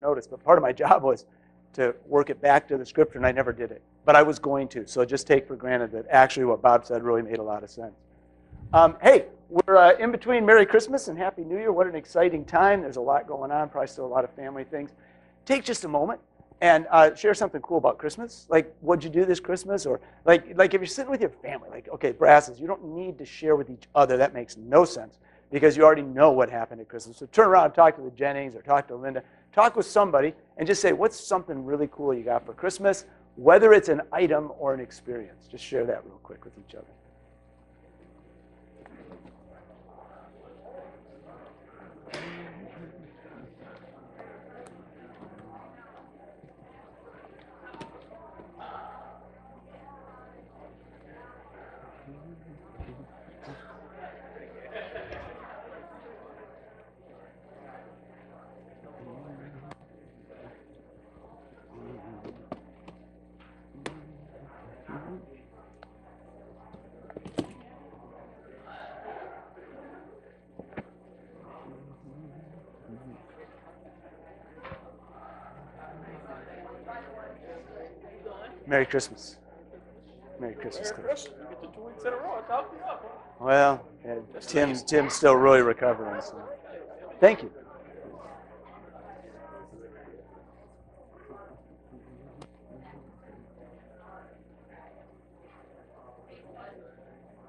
notice, but part of my job was to work it back to the scripture, and I never did it. But I was going to, so just take for granted that actually what Bob said really made a lot of sense. Hey, we're in between Merry Christmas and Happy New Year. What an exciting time. There's a lot going on, probably still a lot of family things. Take just a moment and share something cool about Christmas. Like, what'd you do this Christmas? Or like if you're sitting with your family, like, okay, brasses, you don't need to share with each other. That makes no sense because you already know what happened at Christmas. So turn around and talk to the Jennings or talk to Linda. Talk with somebody and just say, what's something really cool you got for Christmas? Whether it's an item or an experience. Just share that real quick with each other. Merry Christmas. Merry Christmas. Merry Christmas. You get the 2 weeks in a row. Top you up. Well, yeah, Tim's still really recovering. So. Thank you.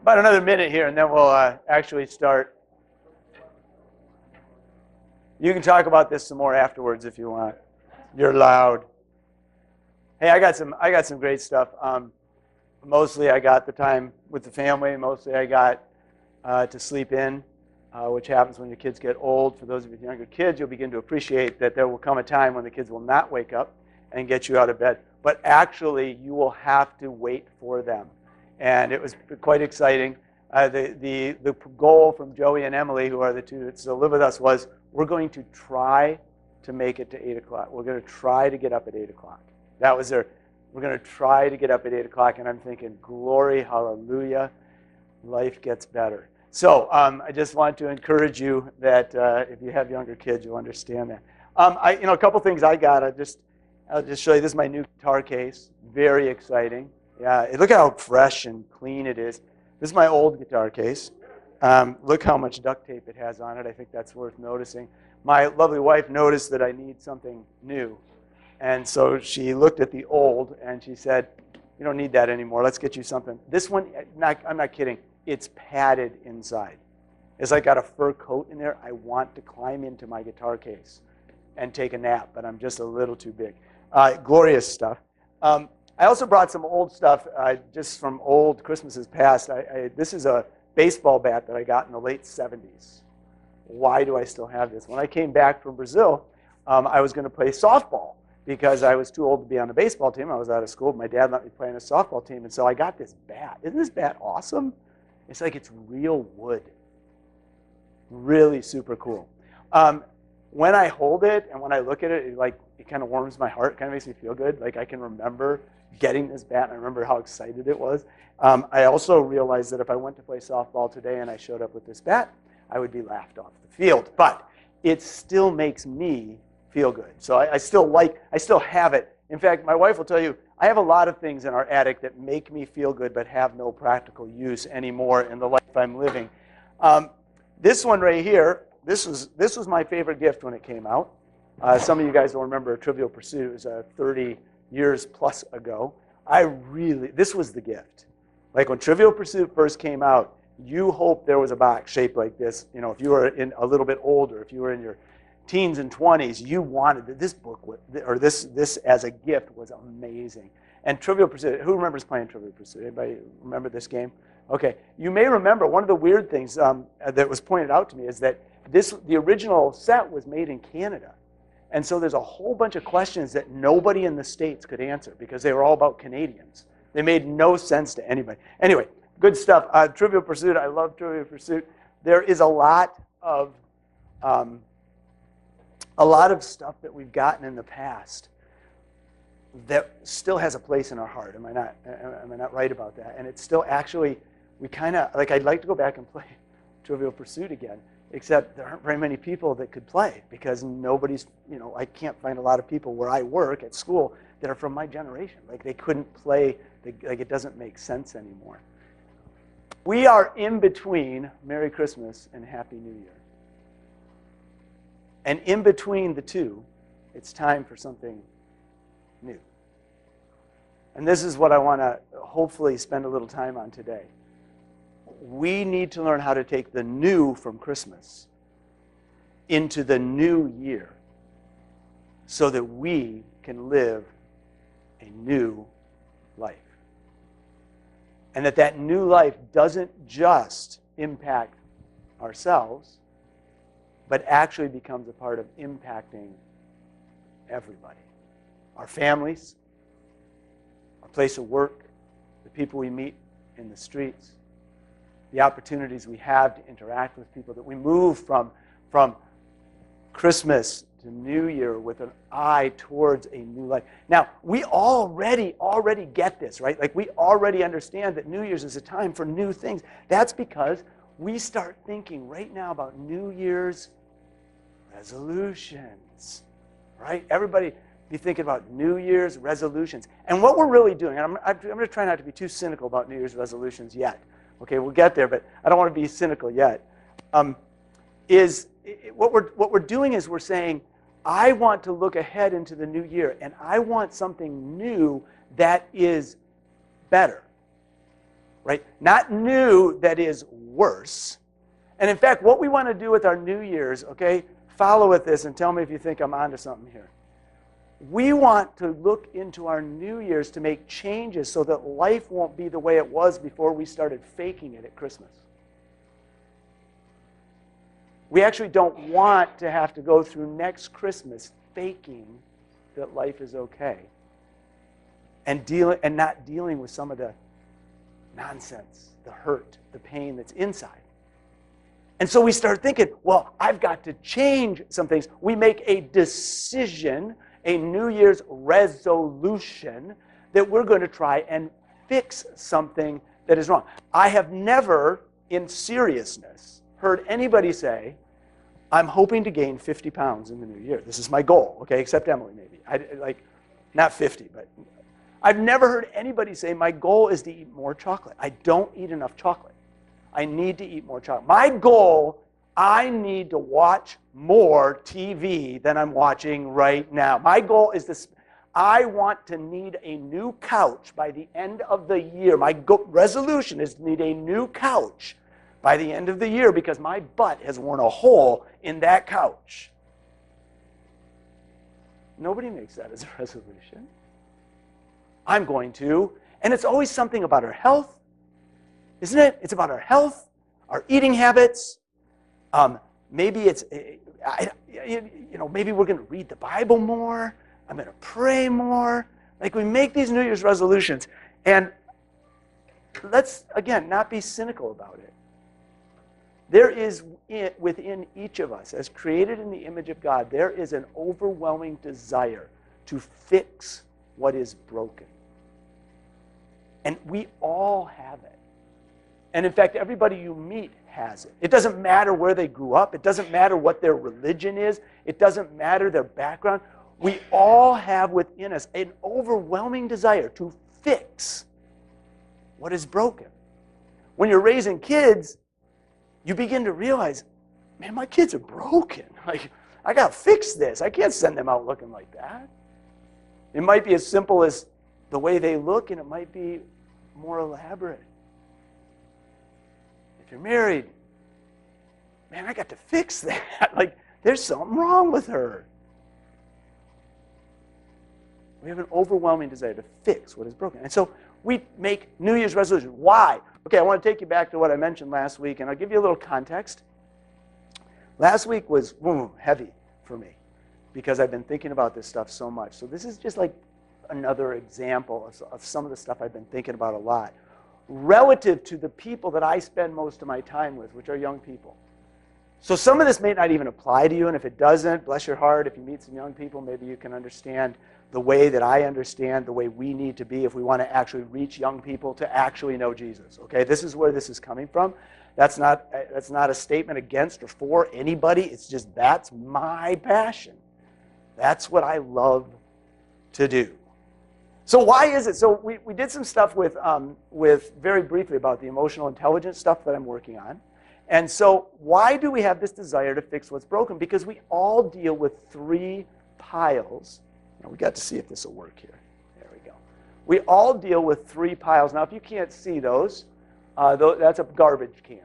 About another minute here, and then we'll actually start. You can talk about this some more afterwards if you want. You're loud. Hey, I got some great stuff. Mostly I got the time with the family. Mostly I got to sleep in, which happens when your kids get old. For those of you with younger kids, you'll begin to appreciate that there will come a time when the kids will not wake up and get you out of bed. But actually, you will have to wait for them. And it was quite exciting. The goal from Joey and Emily, who are the two that still live with us, was we're going to try to make it to 8 o'clock. We're going to try to get up at 8 o'clock. That was we're going to try to get up at 8 o'clock, and I'm thinking, glory, hallelujah, life gets better. So I just want to encourage you that if you have younger kids, you'll understand that. A couple things I got. I'll just show you. This is my new guitar case. Very exciting. Yeah, look how fresh and clean it is. This is my old guitar case. Look how much duct tape it has on it. I think that's worth noticing. My lovely wife noticed that I need something new. And so she looked at the old and she said, you don't need that anymore. Let's get you something. This one, I'm not kidding. It's padded inside. It's like got a fur coat in there. I want to climb into my guitar case and take a nap, but I'm just a little too big. Glorious stuff. I also brought some old stuff just from old Christmases past. This is a baseball bat that I got in the late 70s. Why do I still have this? When I came back from Brazil, I was going to play softball because I was too old to be on the baseball team. I was out of school. My dad let me play on a softball team, and so I got this bat. Isn't this bat awesome? It's like it's real wood. Really super cool. When I hold it and when I look at it, it kind of warms my heart. It kind of makes me feel good. Like I can remember getting this bat, and I remember how excited it was. I also realized that if I went to play softball today and I showed up with this bat, I would be laughed off the field. But it still makes me feel good. So I still have it. In fact, my wife will tell you, I have a lot of things in our attic that make me feel good but have no practical use anymore in the life I'm living. This one right here, this was my favorite gift when it came out. Some of you guys will remember Trivial Pursuit. It was 30 years plus ago. This was the gift. Like when Trivial Pursuit first came out, you hoped there was a box shaped like this. You know, if you were in a little bit older, if you were in your teens and 20s, you wanted this book, or this as a gift was amazing. And Trivial Pursuit, who remembers playing Trivial Pursuit? Anybody remember this game? Okay, you may remember one of the weird things that was pointed out to me is that the original set was made in Canada. And so there's a whole bunch of questions that nobody in the States could answer because they were all about Canadians. They made no sense to anybody. Anyway, good stuff. Trivial Pursuit, I love Trivial Pursuit. There is a lot of stuff that we've gotten in the past that still has a place in our heart. Am I not right about that? And it's still actually, we kind of, like I'd like to go back and play Trivial Pursuit again except there aren't very many people that could play because nobody's, I can't find a lot of people where I work at school that are from my generation. Like they couldn't play, like it doesn't make sense anymore. We are in between Merry Christmas and Happy New Year. And in between the two, it's time for something new. And this is what I want to hopefully spend a little time on today. We need to learn how to take the new from Christmas into the new year so that we can live a new life. And that new life doesn't just impact ourselves, but actually becomes a part of impacting everybody. Our families, our place of work, the people we meet in the streets, the opportunities we have to interact with people, that we move from Christmas to New Year with an eye towards a new life. Now, we already get this, right? Like we already understand that New Year's is a time for new things. That's because we start thinking right now about New Year's resolutions, right? Everybody be thinking about New Year's resolutions. And what we're really doing, and I'm going to try not to be too cynical about New Year's resolutions yet. Okay, we'll get there, but I don't want to be cynical yet. What we're doing is we're saying, I want to look ahead into the new year, and I want something new that is better, right? Not new that is worse. And in fact, what we want to do with our New Year's, okay, follow with this and tell me if you think I'm onto something here. We want to look into our New Year's to make changes so that life won't be the way it was before we started faking it at Christmas. We actually don't want to have to go through next Christmas faking that life is okay and not dealing with some of the nonsense, the hurt, the pain that's inside. And so we start thinking, well, I've got to change some things. We make a decision, a New Year's resolution, that we're going to try and fix something that is wrong. I have never, in seriousness, heard anybody say, I'm hoping to gain 50 pounds in the new year. This is my goal, okay, except Emily maybe. Not 50, but I've never heard anybody say, my goal is to eat more chocolate. I don't eat enough chocolate. I need to eat more chocolate. My goal, I need to watch more TV than I'm watching right now. My goal is this. I want to need a new couch by the end of the year. My resolution is to need a new couch by the end of the year because my butt has worn a hole in that couch. Nobody makes that as a resolution. I'm going to. And it's always something about our health, isn't it? It's about our health, our eating habits. Maybe it's, maybe we're going to read the Bible more. I'm going to pray more. Like we make these New Year's resolutions. And let's, again, not be cynical about it. There is within each of us, as created in the image of God, there is an overwhelming desire to fix what is broken. And we all have it. And in fact, everybody you meet has it. It doesn't matter where they grew up. It doesn't matter what their religion is. It doesn't matter their background. We all have within us an overwhelming desire to fix what is broken. When you're raising kids, you begin to realize, man, my kids are broken. Like, I got to fix this. I can't send them out looking like that. It might be as simple as the way they look, and it might be more elaborate. If you're married, man, I got to fix that. Like, there's something wrong with her. We have an overwhelming desire to fix what is broken. And so we make New Year's resolutions. Why? Okay, I want to take you back to what I mentioned last week, and I'll give you a little context. Last week was heavy for me because I've been thinking about this stuff so much. So this is just like another example of some of the stuff I've been thinking about a lot relative to the people that I spend most of my time with, which are young people. So some of this may not even apply to you, and if it doesn't, bless your heart, if you meet some young people, maybe you can understand the way that I understand the way we need to be if we want to actually reach young people to actually know Jesus. Okay, this is where this is coming from. That's not a statement against or for anybody. It's just that's my passion. That's what I love to do. So why is it? So we did some stuff with very briefly about the emotional intelligence stuff that I'm working on. And so why do we have this desire to fix what's broken? Because we all deal with three piles. Now we got to see if this will work here. There we go. We all deal with three piles. Now if you can't see those, that's a garbage can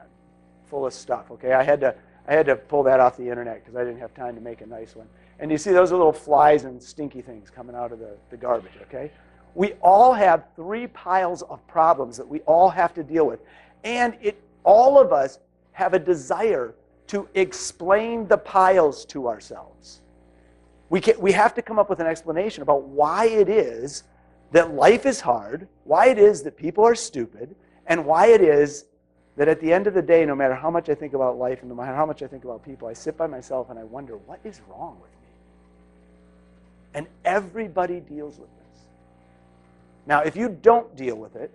full of stuff. Okay, I had to pull that off the internet because I didn't have time to make a nice one. And you see those are little flies and stinky things coming out of the garbage. Okay. We all have three piles of problems that we all have to deal with. And all of us have a desire to explain the piles to ourselves. We have to come up with an explanation about why it is that life is hard, why it is that people are stupid, and why it is that at the end of the day, no matter how much I think about life and no matter how much I think about people, I sit by myself and I wonder, what is wrong with me? And everybody deals with this. Now, if you don't deal with it,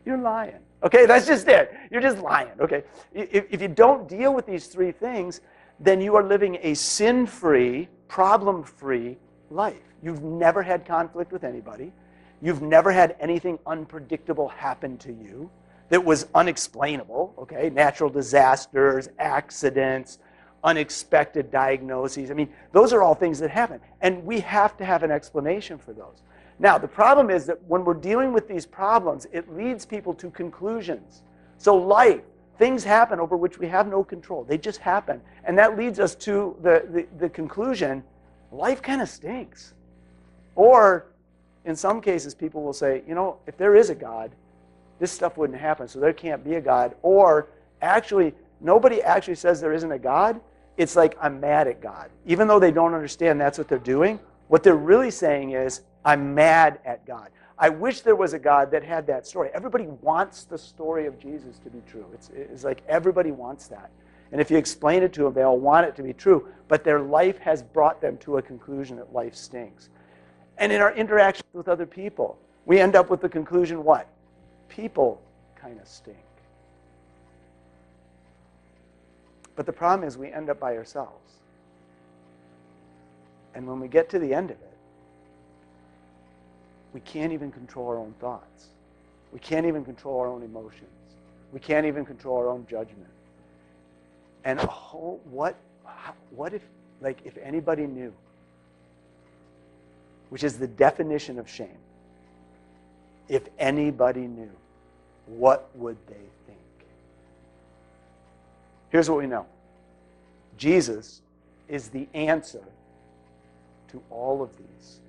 you're lying. Okay, that's just it. You're just lying. Okay, if you don't deal with these three things, then you are living a sin-free, problem-free life. You've never had conflict with anybody. You've never had anything unpredictable happen to you that was unexplainable. Okay, natural disasters, accidents, unexpected diagnoses. I mean, those are all things that happen. And we have to have an explanation for those. Now, the problem is that when we're dealing with these problems, it leads people to conclusions. So life, things happen over which we have no control. They just happen. And that leads us to the conclusion, life kind of stinks. Or, in some cases, people will say, you know, if there is a God, this stuff wouldn't happen, so there can't be a God. Or, actually, nobody actually says there isn't a God. It's like, I'm mad at God. Even though they don't understand that's what they're doing, what they're really saying is, I'm mad at God. I wish there was a God that had that story. Everybody wants the story of Jesus to be true. It's like everybody wants that. And if you explain it to them, they all want it to be true. But their life has brought them to a conclusion that life stinks. And in our interactions with other people, we end up with the conclusion, what? People kind of stink. But the problem is we end up by ourselves. And when we get to the end of it, we can't even control our own thoughts. We can't even control our own emotions. We can't even control our own judgment. And what if, like, if anybody knew, which is the definition of shame, if anybody knew, what would they think? Here's what we know. Jesus is the answer to all of these.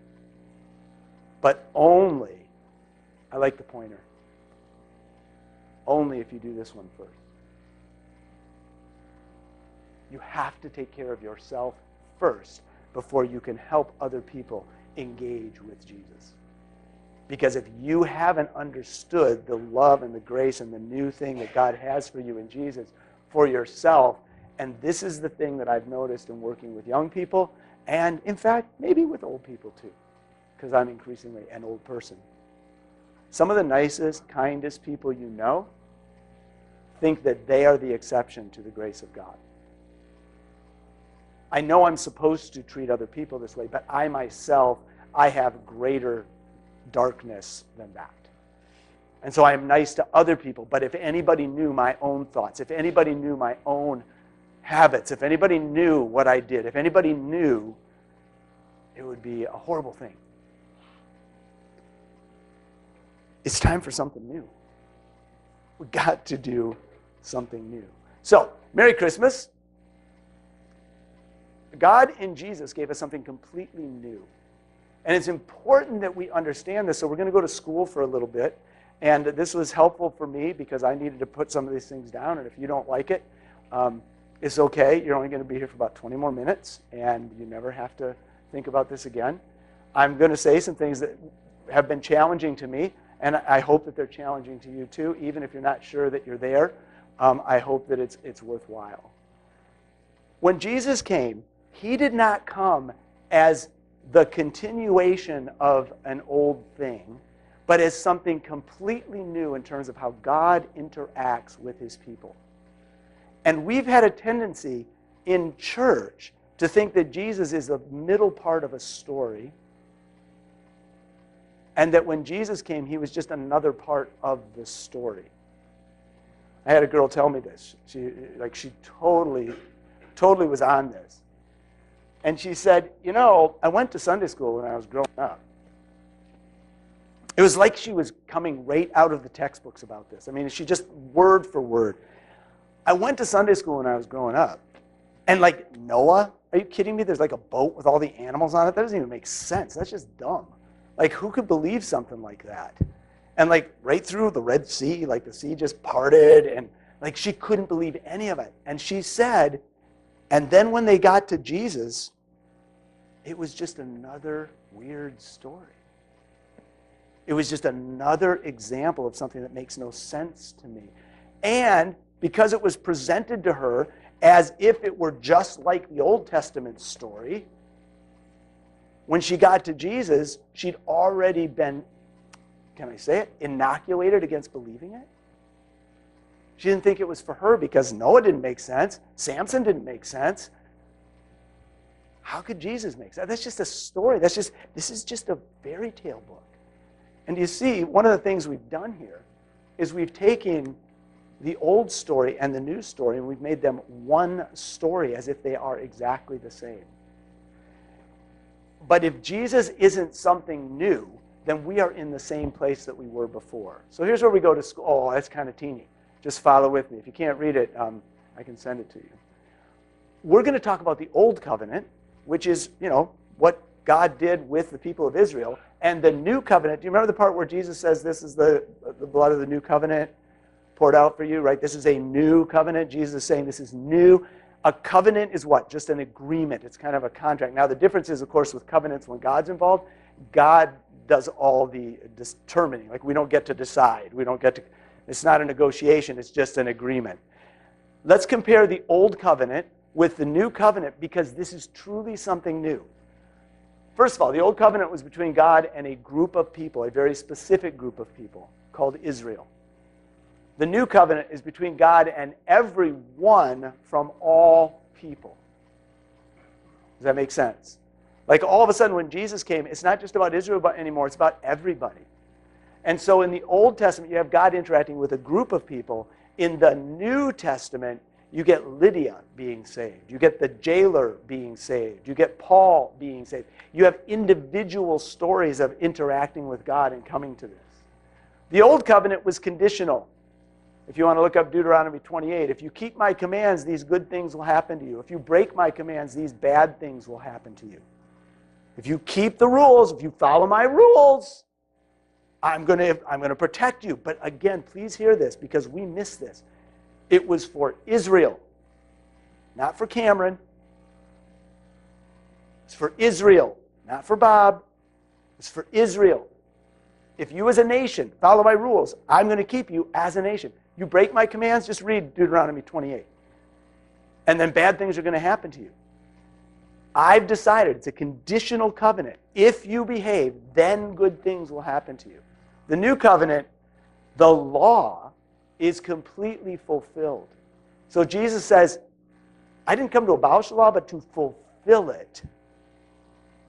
But only, I like the pointer, only if you do this one first. You have to take care of yourself first before you can help other people engage with Jesus. Because if you haven't understood the love and the grace and the new thing that God has for you in Jesus for yourself, and this is the thing that I've noticed in working with young people, and in fact, maybe with old people too, because I'm increasingly an old person. Some of the nicest, kindest people you know think that they are the exception to the grace of God. I know I'm supposed to treat other people this way, but I myself, I have greater darkness than that. And so I am nice to other people, but if anybody knew my own thoughts, if anybody knew my own habits, if anybody knew what I did, if anybody knew, it would be a horrible thing. It's time for something new. We've got to do something new. So, Merry Christmas. God in Jesus gave us something completely new. And it's important that we understand this. So we're going to go to school for a little bit. And this was helpful for me because I needed to put some of these things down. And if you don't like it, it's okay. You're only going to be here for about 20 more minutes. And you never have to think about this again. I'm going to say some things that have been challenging to me. And I hope that they're challenging to you too. Even if you're not sure that you're there, I hope that it's worthwhile. When Jesus came, he did not come as the continuation of an old thing, but as something completely new in terms of how God interacts with his people. And we've had a tendency in church to think that Jesus is the middle part of a story, and that when Jesus came, he was just another part of the story. I had a girl tell me this. She totally was on this. And she said, I went to Sunday school when I was growing up. It was like she was coming right out of the textbooks about this. I mean, she just word for word. I went to Sunday school when I was growing up. And like Noah, are you kidding me? There's like a boat with all the animals on it. That doesn't even make sense. That's just dumb. Like, who could believe something like that? And like right through the Red Sea, like the sea just parted, and like she couldn't believe any of it. And she said, and then when they got to Jesus, it was just another weird story. It was just another example of something that makes no sense to me. And because it was presented to her as if it were just like the Old Testament story, when she got to Jesus, she'd already been, can I say it, inoculated against believing it. She didn't think it was for her because Noah didn't make sense. Samson didn't make sense. How could Jesus make sense? That's just a story. This is just a fairy tale book. And you see, one of the things we've done here is we've taken the old story and the new story and we've made them one story as if they are exactly the same. But if Jesus isn't something new, then we are in the same place that we were before. So here's where we go to school. Oh, that's kind of teeny. Just follow with me. If you can't read it, I can send it to you. We're going to talk about the Old Covenant, which is, what God did with the people of Israel. And the New Covenant, do you remember the part where Jesus says this is the blood of the New Covenant poured out for you, right? This is a new covenant. Jesus is saying this is new. A covenant is what? Just an agreement. It's kind of a contract. Now, the difference is, of course, with covenants, when God's involved, God does all the determining. Like, we don't get to decide. It's not a negotiation. It's just an agreement. Let's compare the Old Covenant with the New Covenant because this is truly something new. First of all, the Old Covenant was between God and a group of people, a very specific group of people called Israel. The New Covenant is between God and everyone from all people. Does that make sense? Like, all of a sudden when Jesus came, it's not just about Israel anymore, it's about everybody. And so in the Old Testament, you have God interacting with a group of people. In the New Testament, you get Lydia being saved. You get the jailer being saved. You get Paul being saved. You have individual stories of interacting with God and coming to this. The Old Covenant was conditional. If you want to look up Deuteronomy 28, if you keep my commands, these good things will happen to you. If you break my commands, these bad things will happen to you. If you keep the rules, if you follow my rules, I'm going to protect you. But again, please hear this because we miss this. It was for Israel, not for Cameron. It's for Israel, not for Bob. It's for Israel. If you as a nation follow my rules, I'm going to keep you as a nation. You break my commands, just read Deuteronomy 28. And then bad things are going to happen to you. I've decided it's a conditional covenant. If you behave, then good things will happen to you. The New Covenant, the law is completely fulfilled. So Jesus says, I didn't come to abolish the law, but to fulfill it.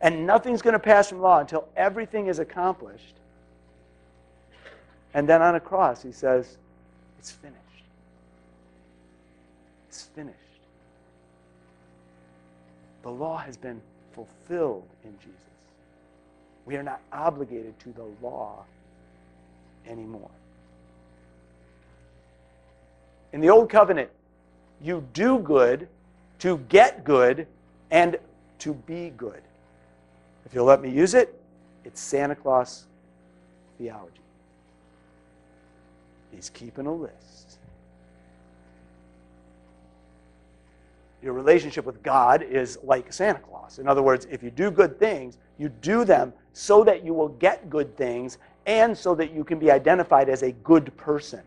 And nothing's going to pass from law until everything is accomplished. And then on a cross, he says, it's finished. It's finished. The law has been fulfilled in Jesus. We are not obligated to the law anymore. In the Old Covenant, you do good to get good and to be good. If you'll let me use it, it's Santa Claus theology. He's keeping a list. Your relationship with God is like Santa Claus. In other words, if you do good things, you do them so that you will get good things and so that you can be identified as a good person.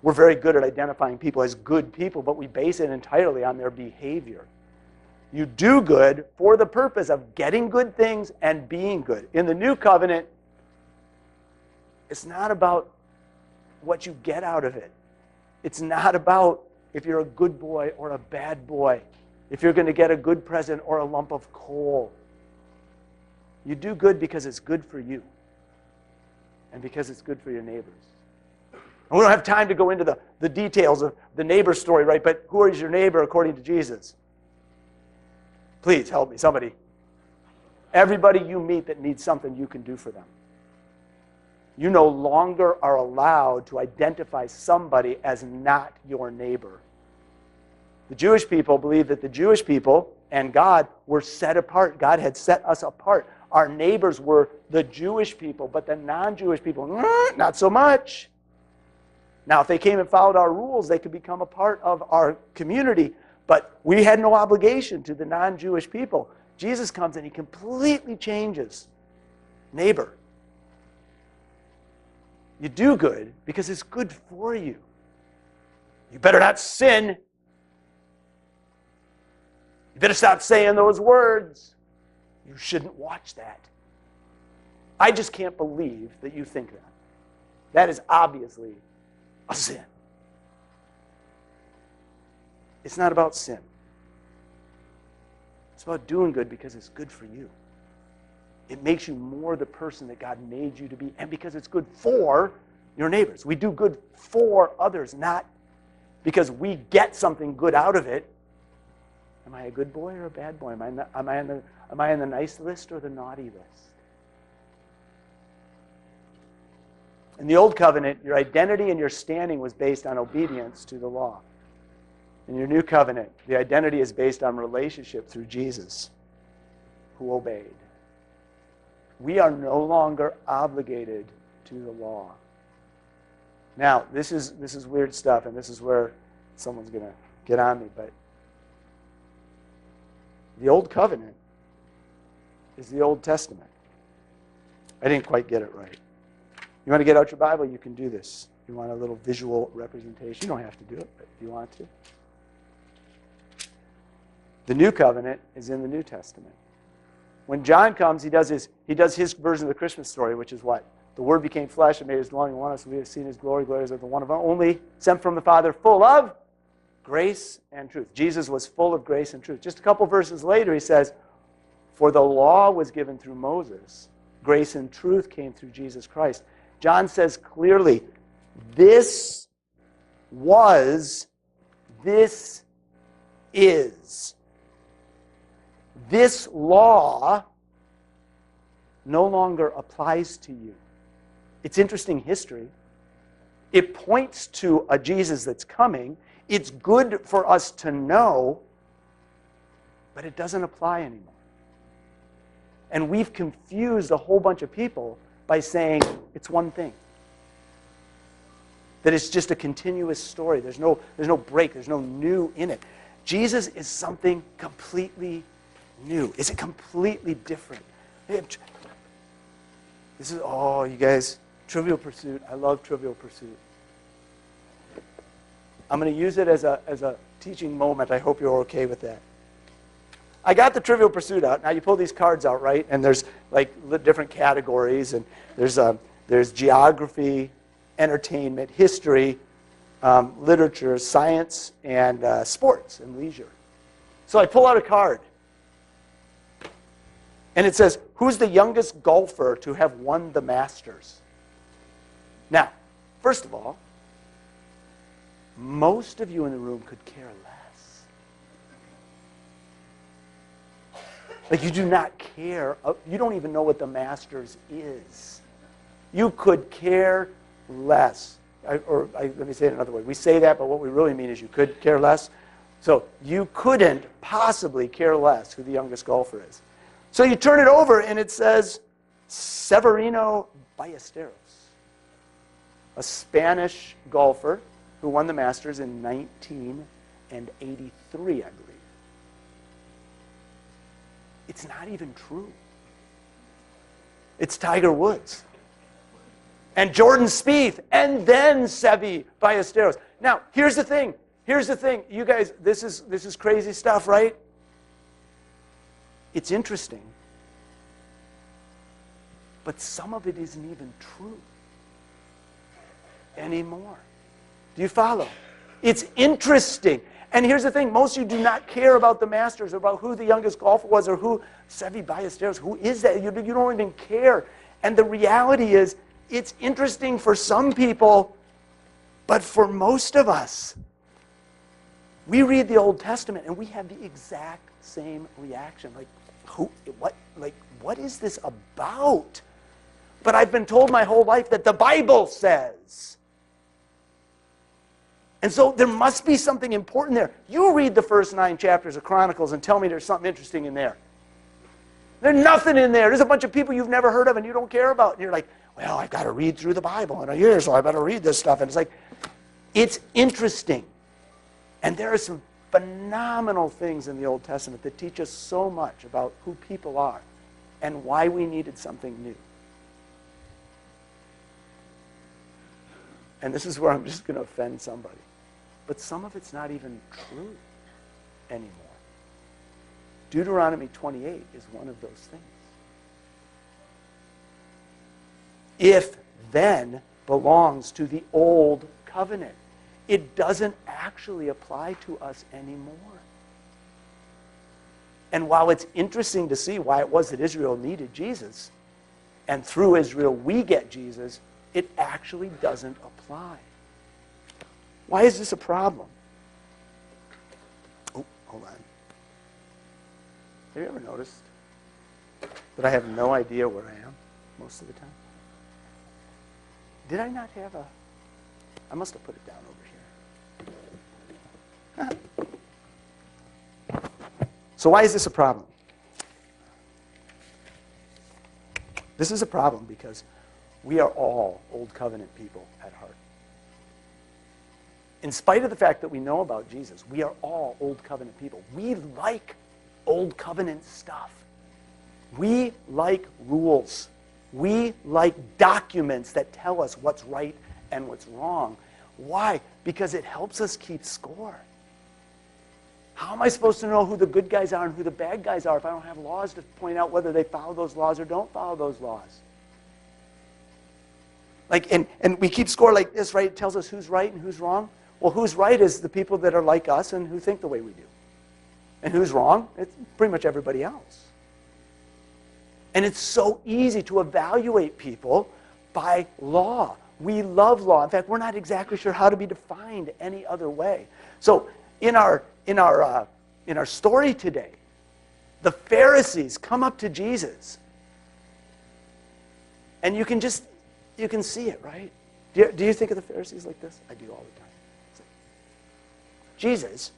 We're very good at identifying people as good people, but we base it entirely on their behavior. You do good for the purpose of getting good things and being good. In the New Covenant, It's not about what you get out of it. It's not about if you're a good boy or a bad boy, if you're going to get a good present or a lump of coal. You do good because it's good for you and because it's good for your neighbors. And we don't have time to go into the details of the neighbor story, right? But who is your neighbor according to Jesus? Please help me, somebody. Everybody you meet that needs something, you can do for them. You no longer are allowed to identify somebody as not your neighbor. The Jewish people believed that the Jewish people and God were set apart. God had set us apart. Our neighbors were the Jewish people, but the non-Jewish people, not so much. Now, if they came and followed our rules, they could become a part of our community, but we had no obligation to the non-Jewish people. Jesus comes and he completely changes neighbor. You do good because it's good for you. You better not sin. You better stop saying those words. You shouldn't watch that. I just can't believe that you think that. That is obviously a sin. It's not about sin. It's about doing good because it's good for you. It makes you more the person that God made you to be, and because it's good for your neighbors. We do good for others, not because we get something good out of it. Am I a good boy or a bad boy? Am I on the nice list or the naughty list? In the Old Covenant, your identity and your standing was based on obedience to the law. In your New Covenant, the identity is based on relationship through Jesus, who obeyed. We are no longer obligated to the law. Now, this is weird stuff, and this is where someone's going to get on me, but the Old Covenant is the Old Testament. I didn't quite get it right. You want to get out your Bible, you can do this. You want a little visual representation. You don't have to do it, but if you want to. The New Covenant is in the New Testament. When John comes, he does his version of the Christmas story, which is what? The Word became flesh and made his dwelling among us. We have seen his glory. Glory is of the one of only, sent from the Father, full of grace and truth. Jesus was full of grace and truth. Just a couple verses later, he says, for the law was given through Moses. Grace and truth came through Jesus Christ. John says clearly, this is. This law no longer applies to you. It's interesting history. It points to a Jesus that's coming. It's good for us to know, but it doesn't apply anymore. And we've confused a whole bunch of people by saying it's one thing. That it's just a continuous story. There's no break. There's no new in it. Jesus is something completely new. It's completely different. This is, you guys, Trivial Pursuit. I love Trivial Pursuit. I'm going to use it as a teaching moment. I hope you're okay with that. I got the Trivial Pursuit out. Now you pull these cards out, right? And there's like different categories, and there's geography, entertainment, history, literature, science, and sports and leisure. So I pull out a card. And it says, who's the youngest golfer to have won the Masters? Now, first of all, most of you in the room could care less. Like, you do not care. You don't even know what the Masters is. You could care less. Let me say it another way. We say that, but what we really mean is you could care less. So you couldn't possibly care less who the youngest golfer is. So you turn it over, and it says Severino Ballesteros, a Spanish golfer who won the Masters in 1983, I believe. It's not even true. It's Tiger Woods. And Jordan Spieth, and then Seve Ballesteros. Now, here's the thing. You guys, this is crazy stuff, right? It's interesting. But some of it isn't even true. anymore. Do you follow? It's interesting. And here's the thing. Most of you do not care about the Masters or about who the youngest golfer was or who Seve Ballesteros. Who is that? You don't even care. And the reality is, it's interesting for some people, but for most of us, we read the Old Testament and we have the exact same reaction. Like, what is this about? But I've been told my whole life that the Bible says. And so there must be something important there. You read the first 9 chapters of Chronicles and tell me there's something interesting in there. There's nothing in there. There's a bunch of people you've never heard of and you don't care about. And you're like, well, I've got to read through the Bible in a year, so I better read this stuff. And it's like, it's interesting. And there are some phenomenal things in the Old Testament that teach us so much about who people are and why we needed something new. And this is where I'm just going to offend somebody. But some of it's not even true anymore. Deuteronomy 28 is one of those things. If then belongs to the old covenant. It doesn't actually apply to us anymore. And while it's interesting to see why it was that Israel needed Jesus, and through Israel we get Jesus, it actually doesn't apply. Why is this a problem? Oh, hold on. Have you ever noticed that I have no idea where I am most of the time? Did I not have a... I must have put it down over here. So why is this a problem? This is a problem because we are all Old Covenant people at heart. In spite of the fact that we know about Jesus, we are all Old Covenant people. We like Old Covenant stuff. We like rules. We like documents that tell us what's right and what's wrong. Why? Because it helps us keep score. How am I supposed to know who the good guys are and who the bad guys are if I don't have laws to point out whether they follow those laws or don't follow those laws? And we keep score like this, right? It tells us who's right and who's wrong. Well, who's right is the people that are like us and who think the way we do. And who's wrong? It's pretty much everybody else. And it's so easy to evaluate people by law. We love law. In fact, we're not exactly sure how to be defined any other way. So in our story today, the Pharisees come up to Jesus. And you can see it, right? Do you think of the Pharisees like this? I do all the time. It's like, Jesus,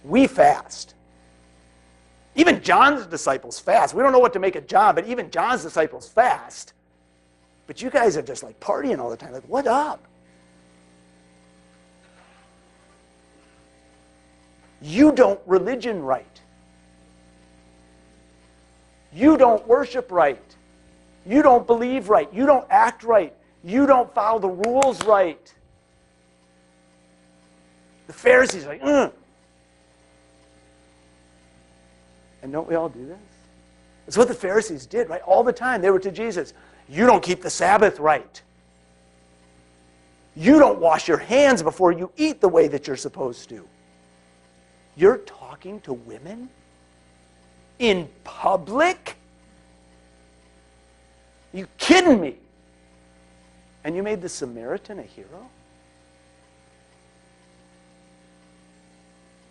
we fast. Even John's disciples fast. We don't know what to make of John, but even John's disciples fast. But you guys are just like partying all the time. Like, what up? You don't religion right. You don't worship right. You don't believe right. You don't act right. You don't follow the rules right. The Pharisees are like, ugh. And don't we all do this? It's what the Pharisees did, right? All the time. They were to Jesus. You don't keep the Sabbath right. You don't wash your hands before you eat the way that you're supposed to. You're talking to women in public? Are you kidding me? And you made the Samaritan a hero?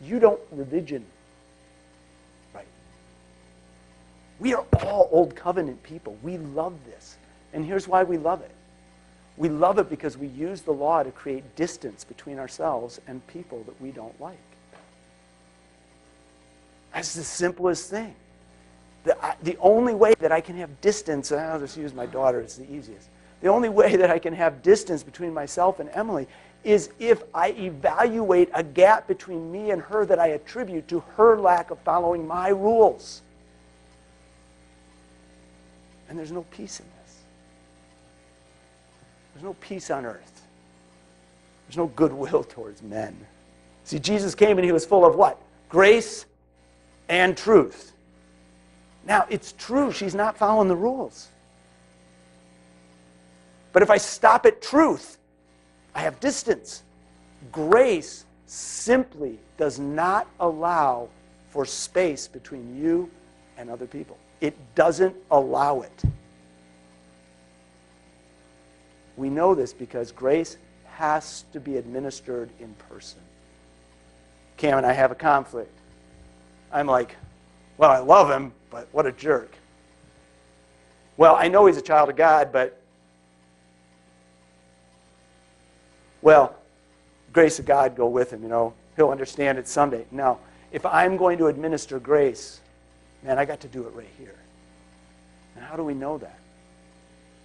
You don't religion right. We are all Old Covenant people. We love this. And here's why we love it. We love it because we use the law to create distance between ourselves and people that we don't like. That's the simplest thing. The only way that I can have distance, and I'll just use my daughter, it's the easiest. The only way that I can have distance between myself and Emily is if I evaluate a gap between me and her that I attribute to her lack of following my rules. And there's no peace in this. There's no peace on earth. There's no goodwill towards men. See, Jesus came and he was full of what? Grace and truth. Now, it's true she's not following the rules. But if I stop at truth, I have distance. Grace simply does not allow for space between you and other people. It doesn't allow it. We know this because grace has to be administered in person. Cam and I have a conflict. I'm like, well, I love him, but what a jerk. Well, I know he's a child of God, but, well, grace of God go with him, you know. He'll understand it someday. No, if I'm going to administer grace, man, I got to do it right here. And how do we know that?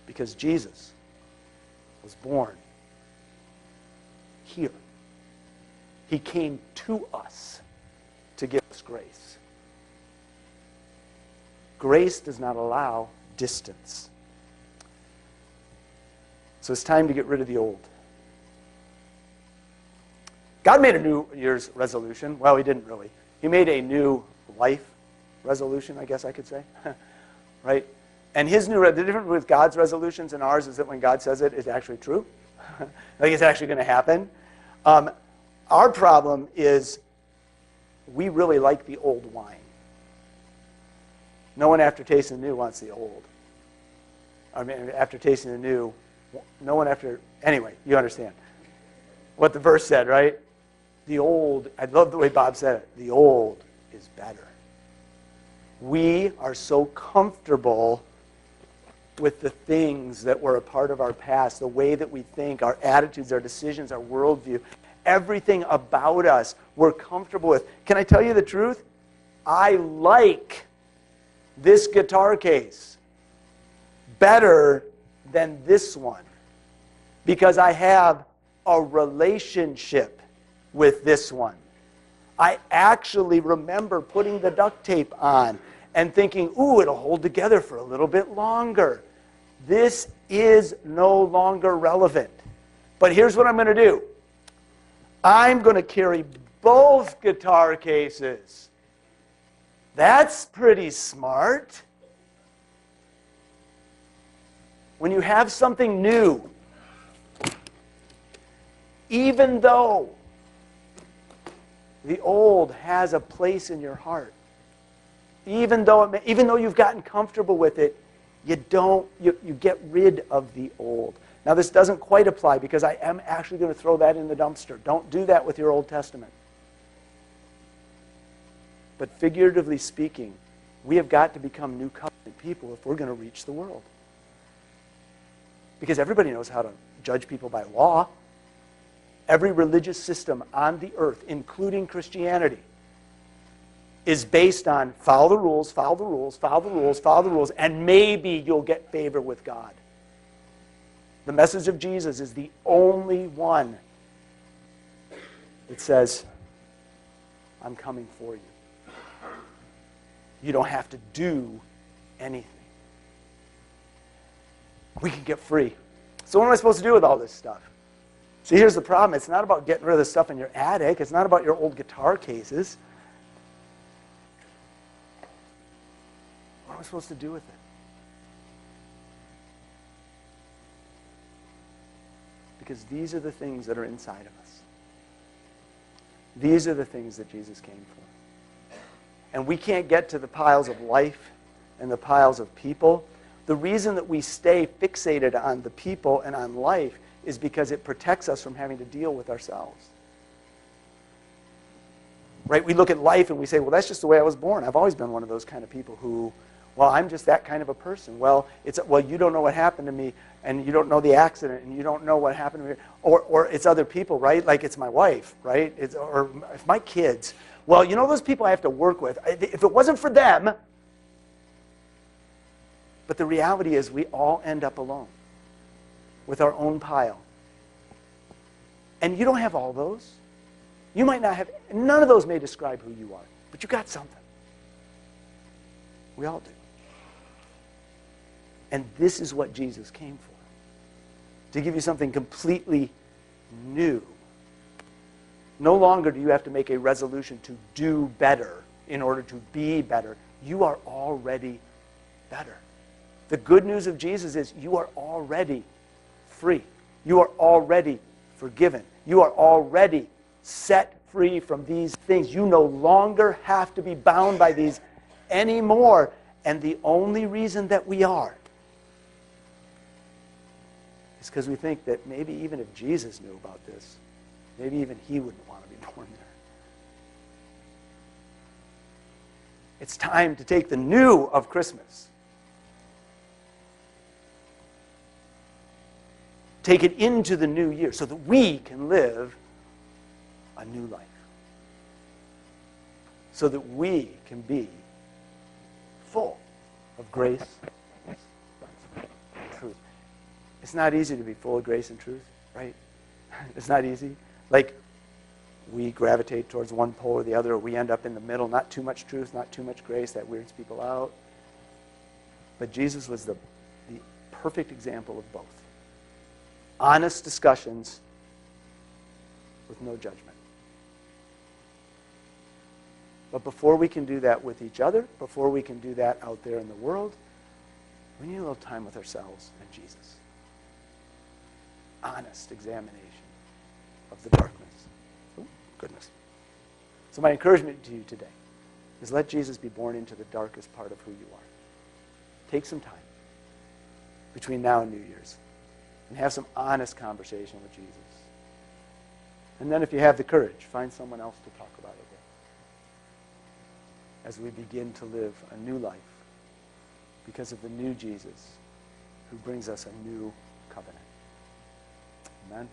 Because Jesus was born here. He came to us to give us grace. Grace does not allow distance. So it's time to get rid of the old. God made a New Year's resolution. Well, he didn't really. He made a new life resolution, I guess I could say. Right? And the difference with God's resolutions and ours is that when God says it, it's actually true. Like it's actually going to happen. Our problem is we really like the old wine. No one after tasting the new wants the old. I mean, after tasting the new, no one after... Anyway, you understand what the verse said, right? The old, I love the way Bob said it, the old is better. We are so comfortable with the things that were a part of our past, the way that we think, our attitudes, our decisions, our worldview, everything about us we're comfortable with. Can I tell you the truth? I like this guitar case better than this one because I have a relationship with this one. I actually remember putting the duct tape on and thinking, ooh, it'll hold together for a little bit longer. This is no longer relevant. But here's what I'm going to do. I'm going to carry both guitar cases. That's pretty smart. When you have something new, even though the old has a place in your heart, even though you've gotten comfortable with it, you get rid of the old. Now this doesn't quite apply because I am actually going to throw that in the dumpster. Don't do that with your Old Testament. But figuratively speaking, we have got to become new covenant people if we're going to reach the world. Because everybody knows how to judge people by law. Every religious system on the earth, including Christianity, is based on follow the rules, follow the rules, follow the rules, follow the rules, and maybe you'll get favor with God. The message of Jesus is the only one that says, I'm coming for you. You don't have to do anything. We can get free. So what am I supposed to do with all this stuff? See, here's the problem. It's not about getting rid of the stuff in your attic. It's not about your old guitar cases. What am I supposed to do with it? Because these are the things that are inside of us. These are the things that Jesus came for. And we can't get to the piles of life and the piles of people. The reason that we stay fixated on the people and on life is because it protects us from having to deal with ourselves. Right? We look at life and we say, well, that's just the way I was born. I've always been one of those kind of people who, well, I'm just that kind of a person. Well, you don't know what happened to me, and you don't know the accident, and you don't know what happened to me. Or it's other people, right? Like it's my wife, right? Or if my kids. Well, you know those people I have to work with. If it wasn't for them. But the reality is we all end up alone with our own pile. And you don't have all those. You might not have, none of those may describe who you are, but you got something. We all do. And this is what Jesus came for. To give you something completely new. No longer do you have to make a resolution to do better in order to be better. You are already better. The good news of Jesus is you are already free. You are already forgiven. You are already set free from these things. You no longer have to be bound by these anymore. And the only reason that we are is because we think that maybe even if Jesus knew about this, maybe even he wouldn't want to be born there. It's time to take the new of Christmas, take it into the new year so that we can live a new life, so that we can be full of grace and truth. It's not easy to be full of grace and truth, right? It's not easy. Like, we gravitate towards one pole or the other, or we end up in the middle. Not too much truth, not too much grace. That weirds people out. But Jesus was the perfect example of both. Honest discussions with no judgment. But before we can do that with each other, before we can do that out there in the world, we need a little time with ourselves and Jesus. Honest examination of the darkness. Oh, goodness. So my encouragement to you today is let Jesus be born into the darkest part of who you are. Take some time between now and New Year's and have some honest conversation with Jesus. And then if you have the courage, find someone else to talk about it with as we begin to live a new life because of the new Jesus who brings us a new covenant. Amen.